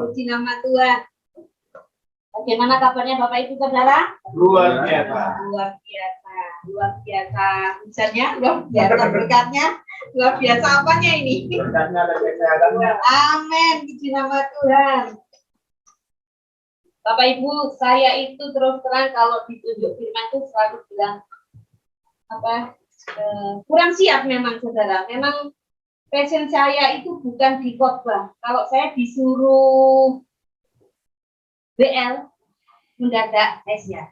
Puji nama Tuhan. Bagaimana kabarnya Bapak Ibu Saudara? Luar biasa. Luar biasa. Luar biasa. Hujannya, luar biasa berkatnya. Luar biasa apanya ini? Berkatnya dan kesehatannya. Amin. Puji nama Tuhan. Bapak Ibu, saya itu terus terang kalau ditunjuk firman itu selalu bilang kurang siap memang Saudara. Memang passion saya itu bukan di khotbah. Kalau saya disuruh BL mendadak, saya siap.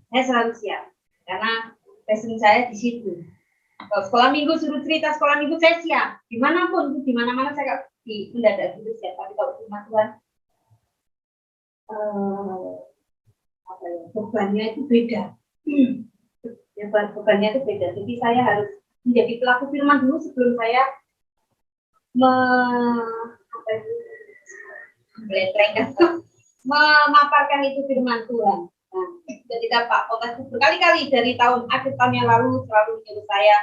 Saya selalu siap karena passion saya di situ. Kalau sekolah minggu suruh cerita sekolah minggu saya siap. Dimanapun, di mana-mana saya di mendadak itu siap. Tapi kalau firman Tuhan bebannya itu beda. Ya, bebannya itu beda. Jadi saya harus menjadi pelaku firman dulu sebelum saya memaparkan itu firman Tuhan. Nah, ketika Pak Potas berkali-kali dari akhir tahun yang lalu selalu menyuruh saya,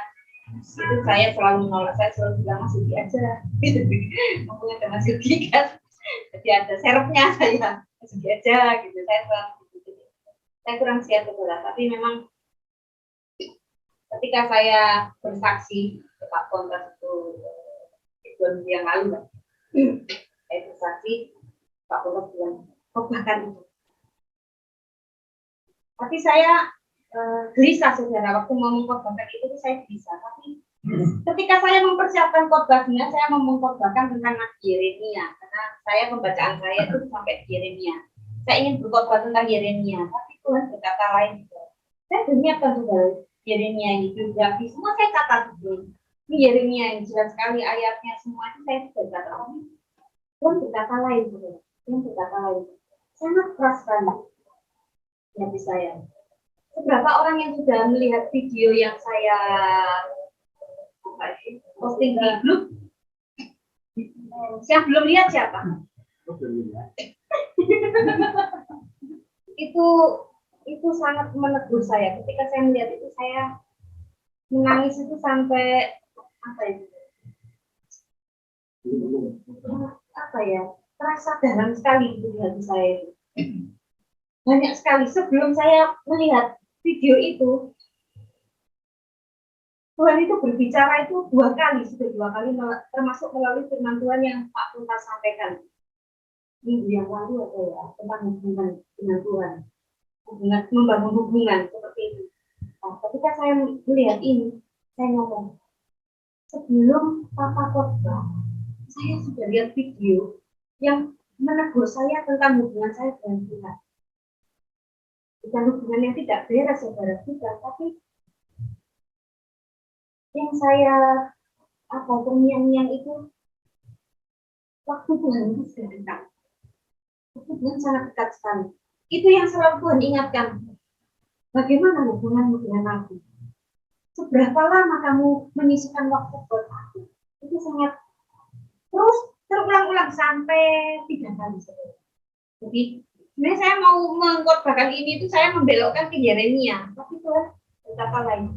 itu saya selalu menolak. Saya selalu bilang Mas Yuki aja. Ngomongnya ke Mas Yuki kan. Jadi ada serepnya saya. Mas Yuki aja gitu. Saya selalu gitu. Saya kurang siap Saudara, tapi memang ketika saya bersaksi ke Pak Potas itu yang lalu, saya bersaksi Pak Potas bilang, bahkan itu. Tapi saya gelisah Saudara, waktu mau mengkhotbahkan itu saya gelisah. Tapi ketika saya mempersiapkan khotbahnya, saya mau mengkhotbahkan tentang Nabi Yeremia, karena saya pembacaan saya itu sampai Yeremia. Saya ingin berkhotbah tentang Yeremia, tapi Tuhan berkata lain. Saya menyiapkan Saudara Yeremia ini biografi, semua saya catat dulu. Ini Yeremia yang jelas sekali ayatnya semua itu saya sudah catat. Tuhan berkata lain Saudara, Tuhan berkata lain. Sangat keras sekali hati saya. Beberapa orang yang sudah melihat video yang saya posting di grup, yang belum lihat siapa? itu sangat menegur saya. Ketika saya melihat itu saya menangis itu sampai terasa dalam sekali di hati saya itu. Banyak sekali sebelum saya melihat video itu, Tuhan itu berbicara itu dua kali, termasuk melalui firman Tuhan yang Pak Tuntas sampaikan minggu yang lalu tentang hubungan dengan Tuhan, membangun hubungan seperti itu. Nah, ketika saya melihat ini, saya ngomong, sebelum Papa khotbah, saya sudah lihat video yang menegur saya tentang hubungan saya dengan Tuhan. Bukan hubungan yang tidak beres Saudara kita, tapi yang saya terngiang-ngiang itu waktu Tuhan itu sudah dekat. Waktu Tuhan sangat dekat sekali. Itu yang selalu Tuhan ingatkan. Bagaimana hubunganmu dengan aku? Seberapa lama kamu menyisihkan waktu buat aku? Itu sangat terus terulang-ulang sampai 3 kali Saudara. Jadi sebenarnya saya mau mengkhotbahkan ini itu saya membelokkan ke Yeremia, tapi Tuhan berkata lain.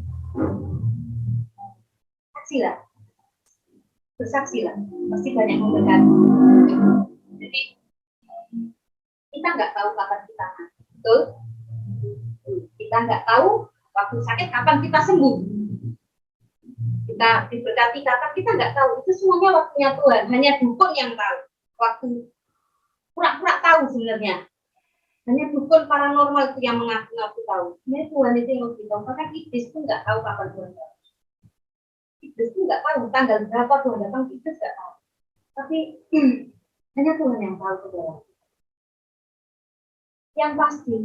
Bersaksilah, pasti banyak memberkati. Jadi kita nggak tahu kapan kita mati, betul? Kita nggak tahu waktu sakit kapan kita sembuh. Kita diberkati kapan kita nggak tahu. Itu semuanya waktunya Tuhan. Hanya dukun yang tahu. Waktu pura-pura tahu sebenarnya. Hanya dukun paranormal itu yang mengaku-ngaku tahu. Ini Tuhan itu yang lebih tahu. Maka iblis itu nggak tahu kapan Tuhan tahu. Iblis itu nggak tahu tanggal berapa Tuhan datang. Iblis nggak tahu. Tapi hanya Tuhan yang tahu Saudara. Yang pasti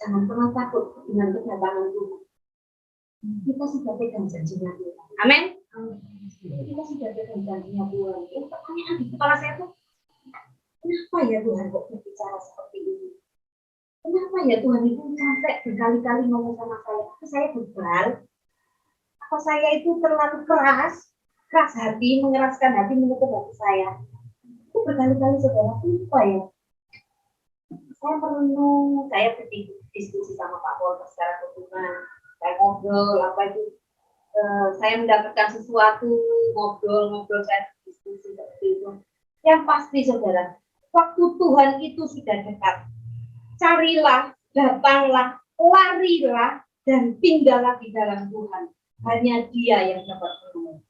jangan pernah takut dengan kedatangan Tuhan. Kita sudah pegang janjinya Tuhan. Amin. Kita sudah pegang janjinya Tuhan. Yang pertanyaan di kepala saya tuh, kenapa ya Tuhan kok berbicara seperti ini? Kenapa ya Tuhan itu sampai berkali-kali ngomong sama saya? Apa saya bebal? Apa saya itu terlalu keras hati, mengeraskan hati, menutup hati saya? Itu berkali-kali Saudara, kenapa ya? Saya merenung, saya berdiskusi sama Pak Polres secara hubungan, saya ngobrol, saya mendapatkan sesuatu, ngobrol, saya diskusi seperti itu. Yang pasti saudara, waktu Tuhan itu sudah dekat. Carilah, datanglah, larilah, dan tinggallah di dalam Tuhan. Hanya Dia yang dapat menolong.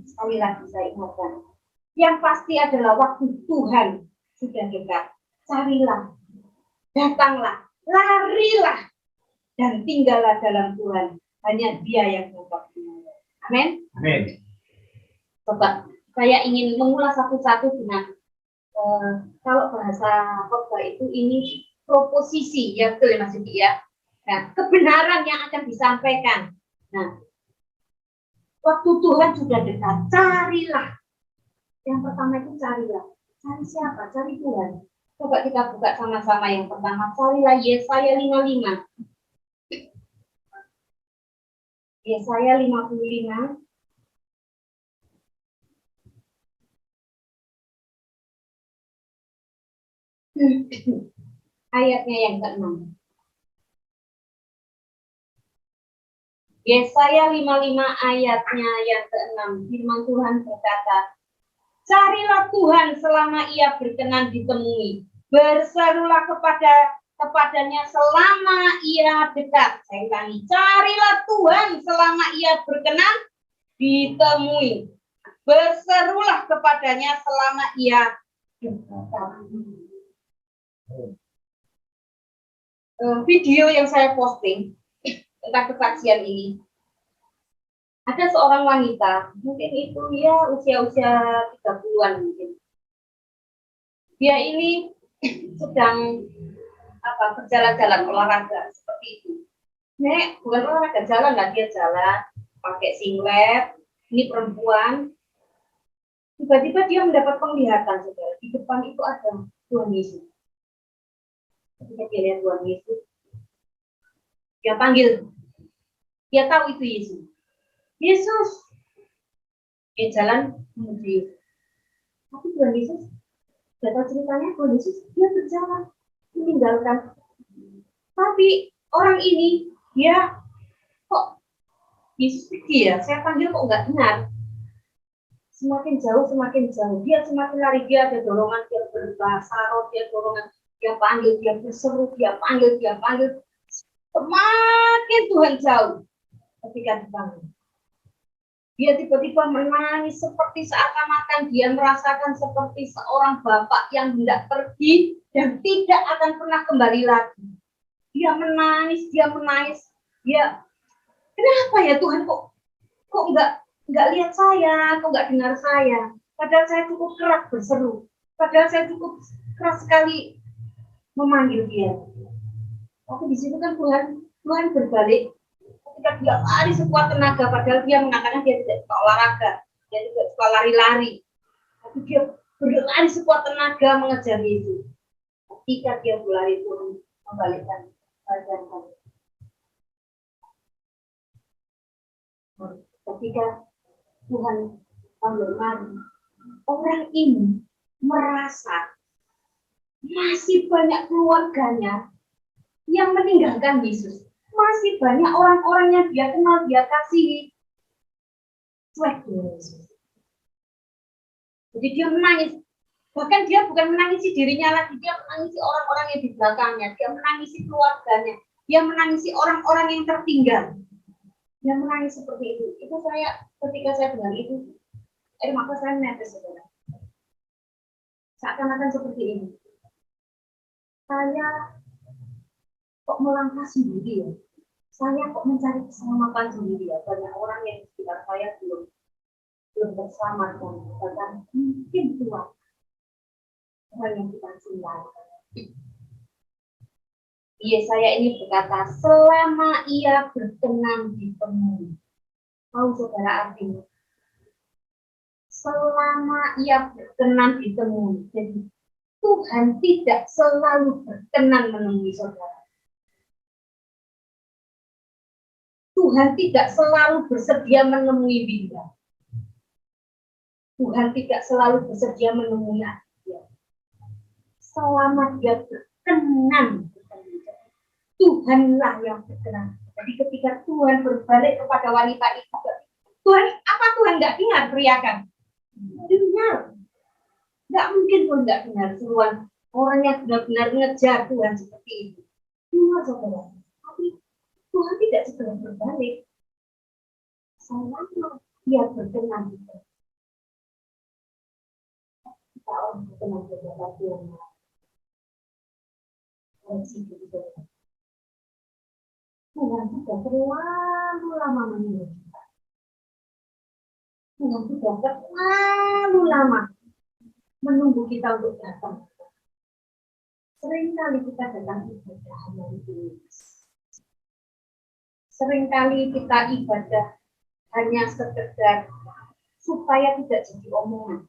Sekali lagi saya ingatkan. Yang pasti adalah waktu Tuhan sudah dekat. Carilah, datanglah, larilah, dan tinggallah dalam Tuhan. Hanya Dia yang dapat menolong. Amin. Amin. Coba saya ingin mengulas satu-satu dengan kalau bahasa khotbah itu ini proposisi ya, betul ya Mas Yudi ya. Nah, kebenaran yang akan disampaikan. Nah, waktu Tuhan sudah dekat, carilah. Yang pertama itu carilah. Cari siapa? Cari Tuhan. Coba kita buka sama-sama yang pertama. Carilah Yesaya 55. Yesaya 55. Ayatnya yang ke-6. Yesaya 55 ayatnya yang ke-6. Firman Tuhan berkata, carilah Tuhan selama Ia berkenan ditemui. Berserulah kepadanya selama Ia dekat. Saya ulangi, carilah Tuhan selama Ia berkenan ditemui. Berserulah kepadanya selama Ia dekat. Video yang saya posting tentang kesaksian ini, ada seorang wanita, mungkin itu ya usia-usia 30-an mungkin. Dia ini sedang berjalan-jalan olahraga seperti itu. Nek, bukan olahraga jalan lah, dia jalan pakai singlet. Ini perempuan. Tiba-tiba dia mendapat penglihatan, saudara. Di depan itu ada Tuhan Yesus. Ketika dia lihat Tuhan Yesus, dia panggil. Dia tahu itu Yesus. Yesus. Dia jalan menuju Yesus. Tapi Tuhan Yesus, tidak tahu ceritanya, Tuhan Yesus, dia berjalan, meninggalkan. Tapi orang ini, dia kok Yesus pergi ya? Saya panggil kok nggak dengar. Semakin jauh, dia semakin lari, dia ada dorongan, dia berbahasa roh, dia dorongan, dia panggil, dia berseru, dia panggil. Semakin Tuhan jauh ketika dipanggil. Dia tiba-tiba menangis seperti seakan-akan dia merasakan seperti seorang bapak yang hendak pergi dan tidak akan pernah kembali lagi. Dia menangis. Dia, kenapa ya Tuhan kok nggak lihat saya, kok nggak dengar saya? Padahal saya cukup keras berseru, padahal saya cukup keras sekali memanggil dia. Tapi di situ kan Tuhan berbalik. Ketika dia lari sekuat tenaga, padahal dia mengatakan dia tidak suka olahraga, dia tidak suka lari-lari, tapi dia berlari sekuat tenaga mengejar Yesus. Ketika dia berlari, Tuhan membalikkan badan. Ketika Tuhan berlari, orang ini merasa masih banyak keluarganya yang meninggalkan Yesus. Masih banyak orang-orang yang dia kenal, dia kasihi, cuek dengan Yesus. Jadi dia menangis. Bahkan dia bukan menangisi dirinya lagi, dia menangisi orang-orang yang di belakangnya, dia menangisi keluarganya, dia menangisi orang-orang yang tertinggal. Dia menangis seperti itu. Itu saya, ketika saya dengar itu, maka saya menetes, saudara. Seakan-akan seperti ini. Saya kok melangkah sendiri ya? Saya kok mencari keselamatan sendiri ya? Banyak orang yang di sekitar saya belum terselamatkan, bahkan mungkin Tuhan orang yang kita cintai. Yesaya ini berkata, selama Ia berkenan ditemui. Tahu saudara artinya? Selama Ia berkenan ditemui. Jadi Tuhan tidak selalu berkenan menemui saudara. Tuhan tidak selalu bersedia menemui Winda. Tuhan tidak selalu bersedia menemui dia. Selama dia berkenan, Tuhanlah yang berkenan. Jadi ketika Tuhan berbalik kepada wanita itu, Tuhan, apa Tuhan nggak dengar teriakan? Dengar. mungkin pun nggak benar seruan orang yang benar-benar ngejar Tuhan seperti itu. Cuma saudara, tapi Tuhan tidak segera berbalik. Selama Dia berkenan kita orang berkenan kepada Tuhan. Tuhan sudah terlalu lama menunggu kita. Tuhan sudah terlalu lama menunggu kita untuk datang. Seringkali kita datang ibadah hanya itu. Seringkali kita ibadah hanya sekedar supaya tidak jadi omongan.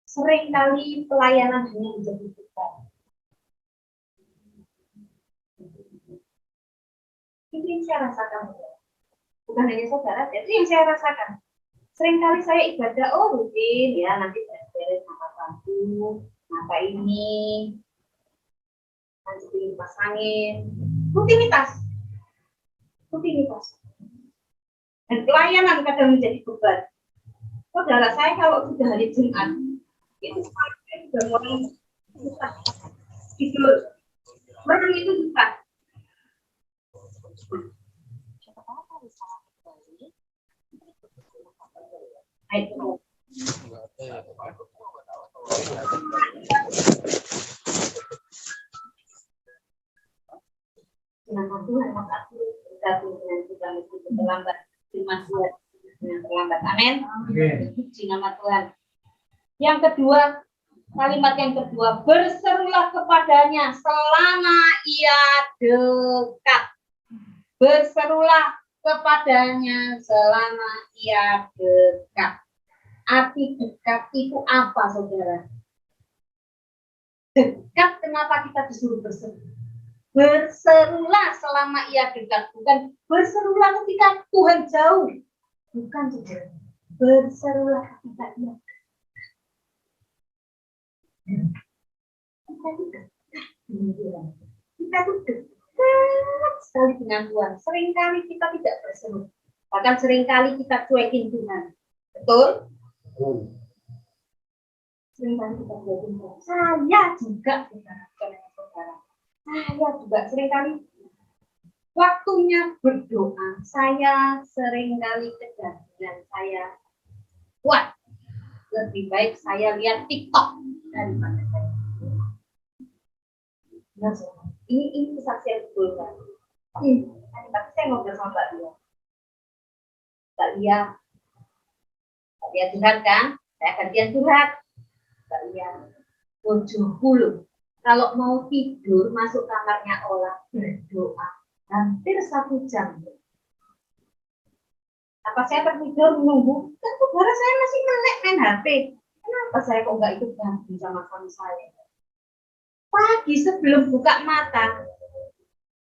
Seringkali pelayanan hanya menjadi beban. Itu yang saya rasakan. Bukan hanya saudara, itu yang saya rasakan. Seringkali saya ibadah, rutin ya, nanti saya beres apa baju, apa ini, nanti pasangin, rutinitas. Dan pelayanan kadang menjadi beban. Saudara saya kalau sudah hari Jumat, itu sampai sudah mulai susah tidur. Mereka itu susah. Ayo. Nama Tuhan, makasih berkati dengan kita meskipun terlambat. Terima kasih dengan terlambat. Amin. Puji nama Tuhan. Yang kedua, kalimat yang kedua, berserulah kepadanya selama ia dekat. Berserulah kepadanya selama ia dekat. Arti dekat itu apa, saudara? Dekat, kenapa kita disuruh berseru? Berserulah selama ia dekat, bukan berserulah ketika Tuhan jauh, bukan saudara. Berserulah ketika ia dekat. Kita itu dekat dengan Tuhan. Kita itu dekat sekali dengan Tuhan. Seringkali kita tidak berseru, bahkan seringkali kita cuekin Tuhan. Betul? Seringkali kita cuekin Tuhan. Saya juga, saudara. Saya juga seringkali waktunya berdoa, saya seringkali kegagilan, saya kuat. Lebih baik saya lihat TikTok daripada saya. Nah, ini kesaksian betul kan? Tapi saya ngobrol sama Mbak Lia. Mbak Lia curhat kan? Saya gantian curhat. Mbak Lia 70. Kalau mau tidur, masuk kamarnya olah, berdoa. Hampir 1 jam. Apa saya tertidur menunggu? Kan saudara saya masih melek main HP. Kenapa saya kok nggak ikut ganti sama suami saya? Pagi sebelum buka mata,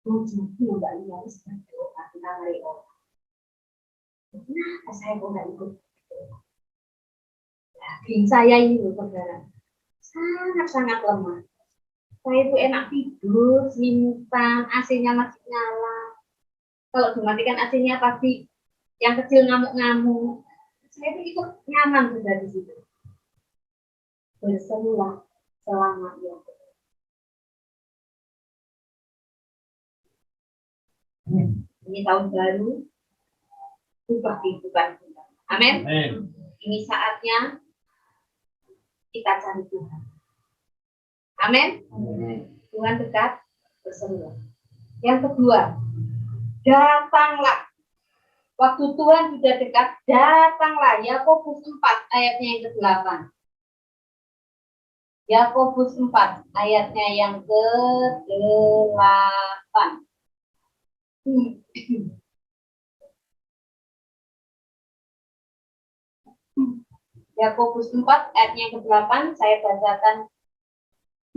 tujuh Mbak Lia berdoa di kamar olah. Kenapa saya kok nggak ikut? Daging saya ini loh, saudara, sangat-sangat lemah. Saya itu enak tidur, simpan, AC-nya masih nyala. Kalau dimatikan AC-nya pasti yang kecil ngamuk-ngamuk. Saya itu ikut nyaman sudah di situ. Berserulah selama ia dekat. Ini tahun baru, ubah kehidupan kita. Amin. Ini saatnya kita cari Tuhan. Amin. Tuhan dekat, berserulah. Yang kedua, datanglah. Waktu Tuhan sudah dekat, datanglah. Yakobus 4 ayatnya yang ke-8. Yakobus 4 ayatnya yang ke-8. Yakobus 4 ayatnya yang ke-8 saya bacakan.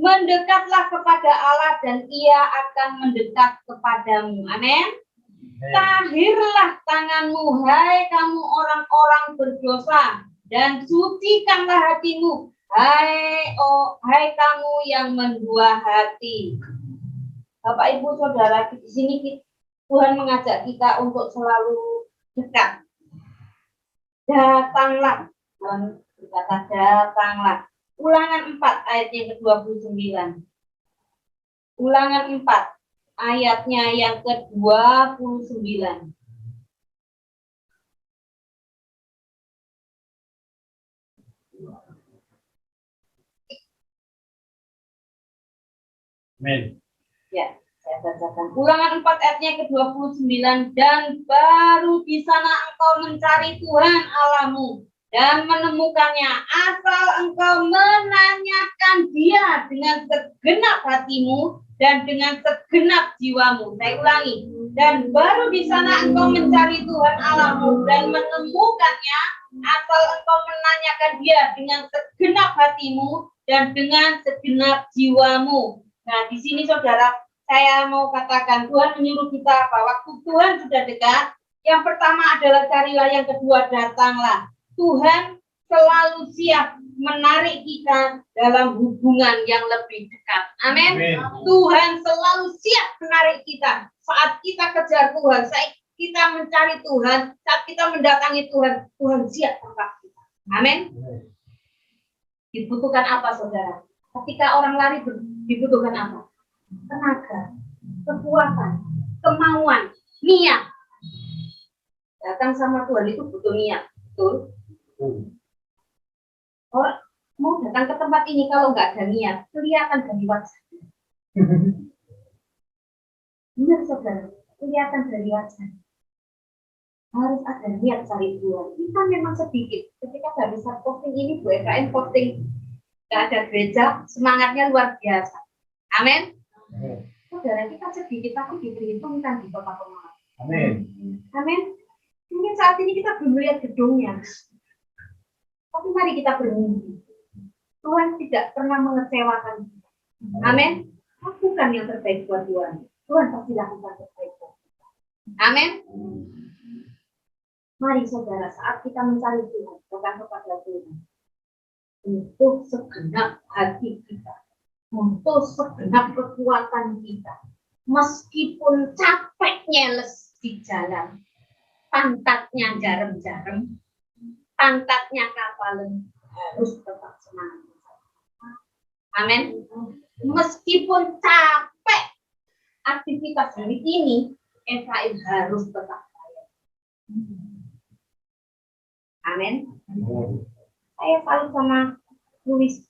Mendekatlah kepada Allah dan Ia akan mendekat kepadamu. Amin. Tahirlah tanganmu, hai kamu orang-orang berdosa, dan sucikanlah hatimu, hai kamu yang mendua hati. Bapak Ibu Saudara, di sini Tuhan mengajak kita untuk selalu dekat. Datanglah, berkata, datanglah. Ulangan 4 ayat yang ke-29. Ulangan 4 ayatnya yang ke-29. Amin. Ya, saya bacakan. Ulangan 4 ayatnya ke-29. Dan baru di sana engkau mencari Tuhan Allahmu dan menemukannya, asal engkau menanyakan Dia dengan segenap hatimu dan dengan segenap jiwamu. Saya ulangi. Dan baru di sana engkau mencari Tuhan Allahmu dan menemukannya, asal engkau menanyakan Dia dengan segenap hatimu dan dengan segenap jiwamu. Nah, di sini saudara, saya mau katakan Tuhan menyuruh kita apa? Waktu Tuhan sudah dekat, yang pertama adalah carilah, yang kedua datanglah. Tuhan selalu siap menarik kita dalam hubungan yang lebih dekat. Amin. Tuhan selalu siap menarik kita saat kita kejar Tuhan, saat kita mencari Tuhan, saat kita mendatangi Tuhan, Tuhan siap tempat kita. Amin. Dibutuhkan apa, saudara? Ketika orang lari dibutuhkan apa? Tenaga, kekuatan, kemauan, niat. Datang sama Tuhan itu butuh niat, betul? Orang mau datang ke tempat ini kalau nggak ada niat, kelihatan dari wajah. Benar, saudara, kelihatan dari wajah. Harus ada niat cari Tuhan. Kita memang sedikit. Ketika nggak bisa posting ini, Bu EKM posting nggak ada gereja, semangatnya luar biasa. Amin. Saudara, kita sedikit tapi diperhitungkan di kota-kota. Amin. Amin. Mungkin saat ini kita belum melihat gedungnya, tapi mari kita bermimpi. Tuhan tidak pernah mengecewakan kita. Amin. Lakukan yang terbaik buat Tuhan. Tuhan pasti lakukan terbaik buat kita. Amin. Mari saudara, saat kita mencari Tuhan, datang kepada Tuhan, untuk segenap hati kita, untuk segenap kekuatan kita, meskipun capek nyeles di jalan, pantatnya jarem-jarem, pantatnya kapalan, harus tetap semangat. Amin. Meskipun capek aktivitas hari ini, Efraim harus tetap kaya. Amin. Saya salut sama Luis,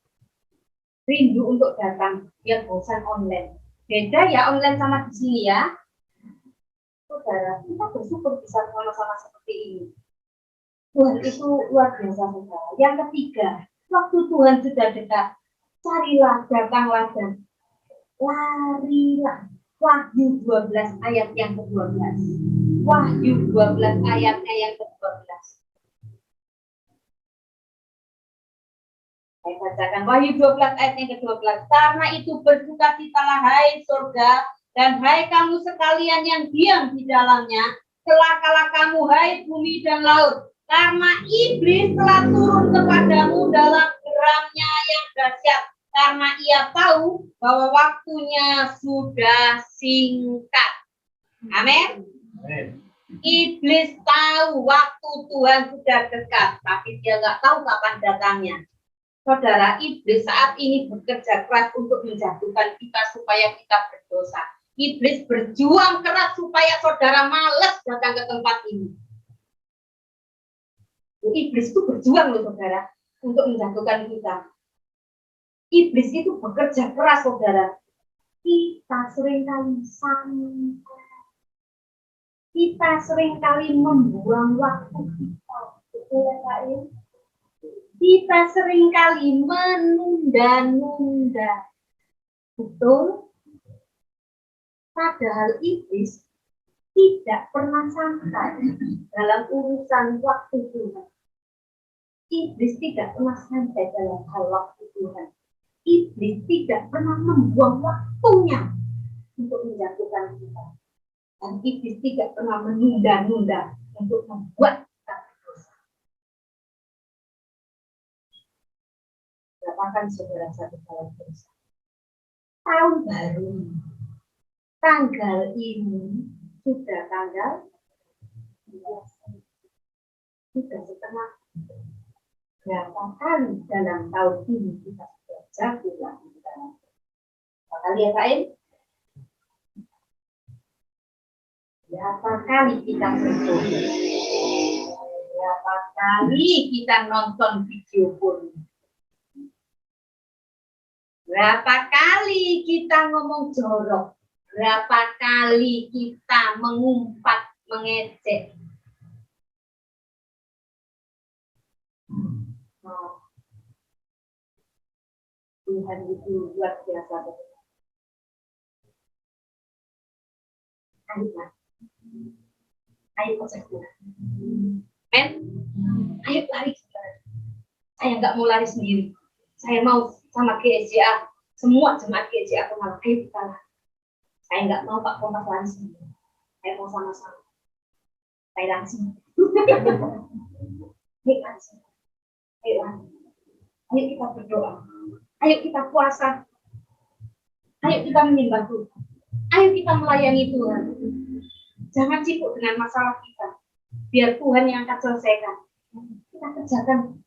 rindu untuk datang, dia bosan online. Beda ya online sama di sini ya. Saudara, kita bersyukur bisa sama-sama seperti ini. Tuhan itu luar biasa, saudara. Yang ketiga, waktu Tuhan sudah dekat, carilah, datanglah dan larilah. Wahyu 12 ayat yang ke-12. Wahyu 12 ayatnya yang ke-12. Saya bacakan Wahyu 12 ayat yang ke-12. Karena itu bersukacitalah hai surga, dan hai kamu sekalian yang diam di dalamnya. Celakalah kamu hai bumi dan laut, karena iblis telah turun kepadamu dalam geramnya yang dahsyat, karena ia tahu bahwa waktunya sudah singkat. Amin. Iblis tahu waktu Tuhan sudah dekat, tapi dia nggak tahu kapan datangnya. Saudara, iblis saat ini bekerja keras untuk menjatuhkan kita supaya kita berdosa. Iblis berjuang keras supaya saudara malas datang ke tempat ini. Iblis itu berjuang loh, saudara, untuk menjatuhkan kita. Iblis itu bekerja keras, saudara. Kita seringkali santai. Kita seringkali membuang waktu kita. Betul ya, Pak? Kita seringkali menunda-nunda. Betul? Padahal iblis tidak pernah santai dalam urusan waktu Tuhan. Iblis tidak pernah santai dalam hal waktu Tuhan. Iblis tidak pernah membuang waktunya untuk menjatuhkan kita. Dan iblis tidak pernah menunda-nunda untuk membuat kita berdosa. Katakan saudara satu kali dosa. Tahun baru, tanggal ini sudah tanggal 12. Sudah setengah. Berapa kali dalam tahun ini kita sudah jatuh lagi di dalam? Berapa kali ya Kak Im? Berapa kali kita berdoa? Berapa kali kita nonton video porno? Berapa kali kita ngomong jorok? Berapa kali kita mengumpat, mengejek? Tuhan itu luar biasa. Ayo, Pak. Ayo proses Tuhan. Men, ayo lari. Saya nggak mau lari sendiri. Saya mau sama GSJA. Semua jemaat GSJA aku malah ayo kita lari. Saya nggak mau Pak Kompas lari sendiri. Saya mau sama-sama. Saya langsung. Ayo langsung. Ayo lari. Ayo kita berdoa. Ayo kita puasa. Ayo kita menyembah Tuhan. Ayo kita melayani Tuhan. Jangan sibuk dengan masalah kita. Biar Tuhan yang akan selesaikan. Kita kerjakan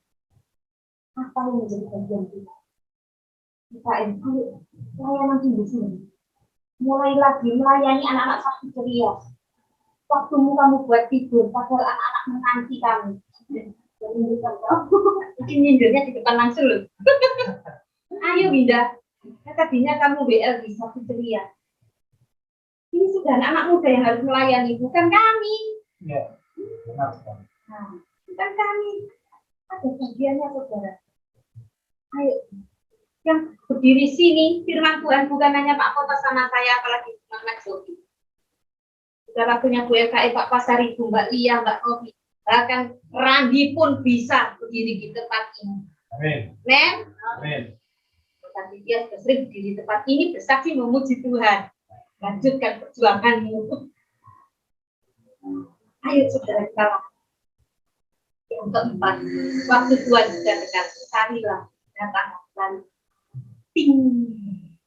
apa yang menjadi bagian kita. Kita ayo layanan di sini. Mulai lagi melayani anak-anak sakti ceria. Waktumu kamu buat tidur, padahal anak-anak menanti kamu. Mungkin nyindirnya di depan langsung loh. Ayo Winda, tadinya kamu BL di sakti ceria. Ini sudah anak muda yang harus melayani, bukan kami. Ya, benar. Nah, bukan kami. Ada bagiannya saudara. Ayo, yang berdiri sini, firman Tuhan bukan hanya Pak Kota sama saya, apalagi Mas Zoki. Saudara punya Bu LKI, Pak Pasari, Bu Mbak Lia, Mbak Novi. Bahkan Randi pun bisa berdiri di tempat ini. Amin. Men? Amin. Tapi dia sudah sering berdiri di tempat ini bersaksi memuji Tuhan. Lanjutkan perjuanganmu. Ayo saudara kita. Yang keempat, waktu Tuhan sudah dekat, carilah, datang dan tinggal.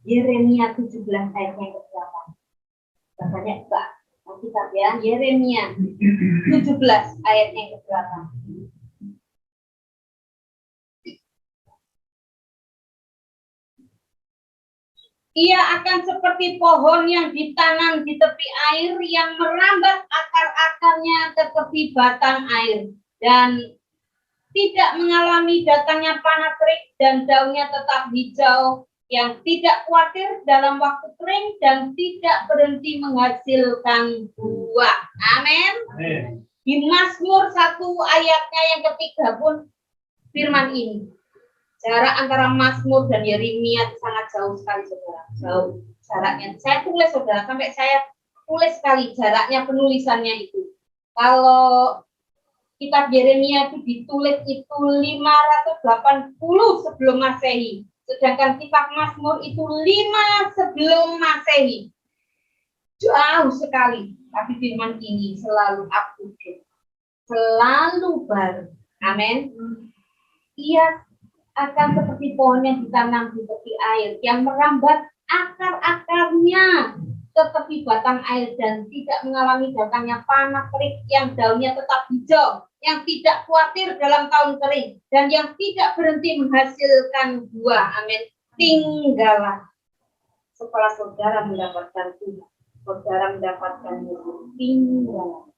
Yeremia 17 ayat yang ke-8. Bahasanya enggak. Kita ya, Yeremia 17 ayat yang ke-8. Ia akan seperti pohon yang ditanam di tepi air yang merambat akar-akarnya ke tepi batang air dan tidak mengalami datangnya panas terik dan daunnya tetap hijau, yang tidak khawatir dalam waktu kering dan tidak berhenti menghasilkan buah. Amin. Di Mazmur 1 ayatnya yang ketiga pun firman ini. Jarak antara Mazmur dan Yeremia itu sangat jauh sekali, saudara. Jauh jaraknya. Saya tulis, saudara, sampai saya tulis sekali jaraknya penulisannya itu. Kalau kitab Yeremia itu ditulis itu 580 sebelum Masehi. Sedangkan kitab Mazmur itu 5 sebelum Masehi. Jauh sekali. Tapi firman ini selalu up to date. Selalu baru. Amin. Ia akan seperti pohon yang ditanam di tepi air, yang merambat akar-akarnya ke tepi batang air dan tidak mengalami datangnya panas terik, yang daunnya tetap hijau, yang tidak khawatir dalam tahun kering, dan yang tidak berhenti menghasilkan buah. Amin. Tinggallah setelah saudara mendapatkan Tuhan, saudara mendapatkan Yesus. Tinggallah,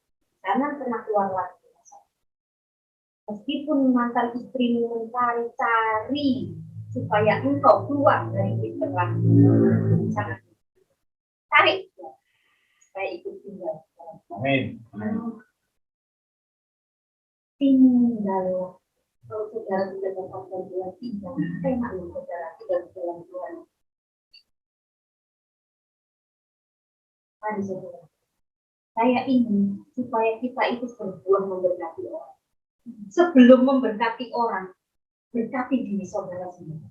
jangan pernah keluar lagi. Meskipun mantan istrimu mencari-cari supaya engkau keluar dari literan, jangan cari supaya ikut tinggal. Amin. Tinggal. Kalau saudara sudah mendapatkan Tuhan, tinggal. Enak loh saudara tinggal di dalam Tuhan. Mari saudara. Saya ingin supaya kita itu berbuah memberkati orang. Sebelum memberkati orang, berkati diri saudara sendiri.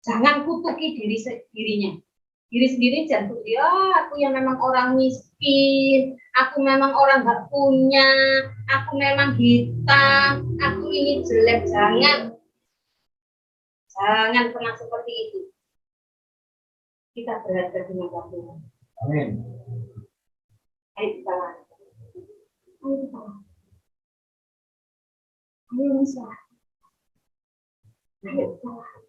Jangan kutuki dirinya. Diri sendiri jangan tuh, ya aku yang memang orang miskin, aku memang orang gak punya, aku memang hitam, aku ini jelek. Jangan pernah seperti itu. Kita berharga di mata Tuhan. Amin. Ayo kita lari. Ayo kita lari. Ayo Nisa. Ayo kita lari.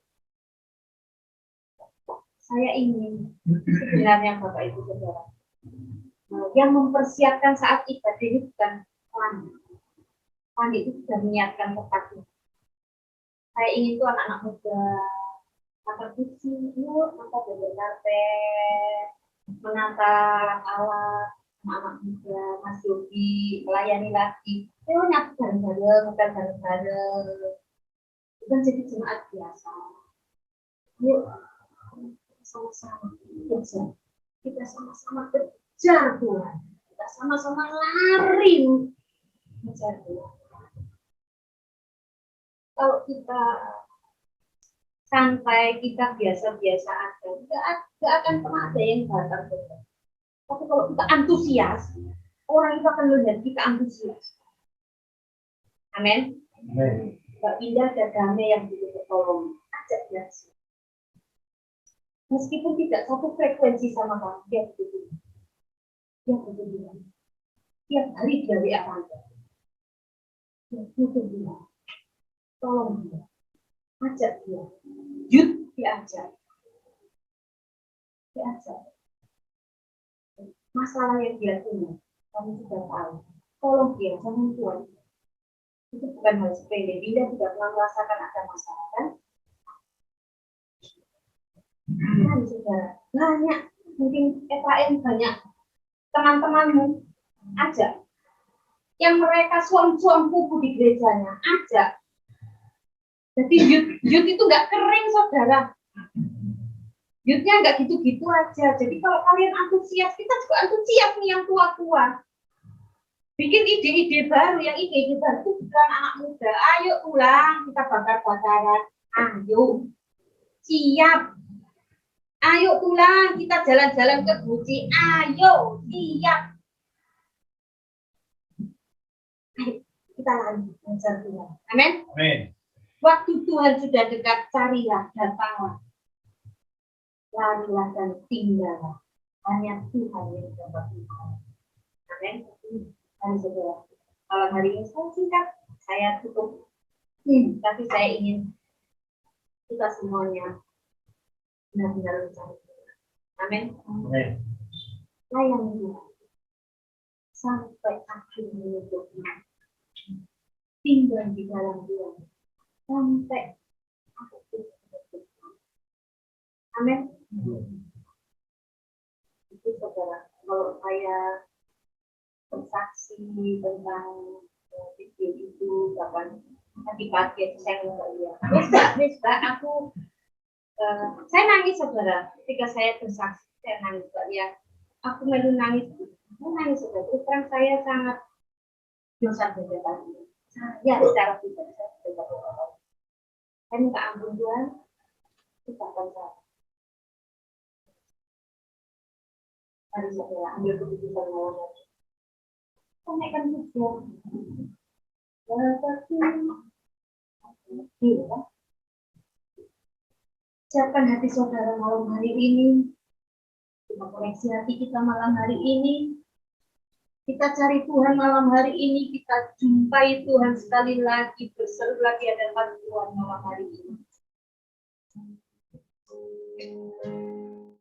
Saya ingin sebenarnya Bapak Ibu Saudara yang mempersiapkan saat ibadah ini bukan Pan itu sudah menyiapkan tempatnya. Saya ingin tuh anak-anak muda mata kursi, yuk mata belajar karpet, menata alat, anak-anak muda, Mas Yogi, melayani lagi. Yuk nyapu bareng-bareng, ngepel bareng-bareng. Bukan jadi jemaat biasa. Yuk sama-sama kerja. Kita sama-sama kejar Tuhan. Kita sama-sama lari kejar Tuhan. Kalau kita santai, kita biasa-biasa aja, nggak akan pernah ada yang datang. Tapi kalau kita antusias, orang itu akan melihat kita antusias. Amin. Mbak Indah ada damai yang butuh pertolongan. Ajak dia. Meskipun tidak satu frekuensi sama kamu, dia begitu. Dia begitu. Tiap hari dari apa Anda? Dia begitu. Tolong dia. Ajak dia. Yud diajak. Diajak. Masalah yang dia punya, kamu sudah tahu. Tolong dia, jangan Tuhan. Itu bukan hal sepele. Dia tidak pernah merasakan ada masalah kan? Kan sudah banyak. Mungkin FAN banyak teman-temanmu. Ajak. Yang mereka suam-suam kuku di gerejanya. Ajak. Jadi youth itu nggak kering, saudara. Youthnya nggak gitu-gitu aja. Jadi kalau kalian antusias, kita juga antusias nih yang tua-tua. Bikin ide-ide baru, yang ide-ide baru itu bukan anak muda. Ayo pulang, kita bakar-bakaran. Ayo, siap. Ayo pulang, kita jalan-jalan ke Guci. Ayo, siap. Ayo, kita lari mengejar Tuhan. Amin. Amin. Waktu Tuhan sudah dekat, carilah, datanglah. Larilah dan tinggallah. Hanya Tuhan yang dapat tinggal. Amin. Mari saudara. Kalau hari ini saya singkat, saya tutup. Tapi saya ingin kita semuanya benar-benar mencari Tuhan. Amin. Amin. Layani Tuhan sampai akhir menutupnya. Tinggal di dalam Tuhan sampai akhir. Amin. Itu saudara, kalau saya bersaksi tentang video itu kapan tadi pagi saya nggak lihat. Terus mbak, aku saya nangis saudara ketika saya bersaksi, saya nangis mbak ya. Aku malu nangis, saudara. Terus terang saya sangat dosa tadi. Ya secara pribadi saya sudah berdosa. Saya minta ampun Tuhan, kita akan saya. Mari saudara ambil keputusan malam hari. Naikkan hujan. Siapkan hati saudara malam hari ini. Kita koreksi hati kita malam hari ini. Kita cari Tuhan malam hari ini. Kita jumpai Tuhan sekali lagi. Berseru lagi hadapan Tuhan malam hari ini.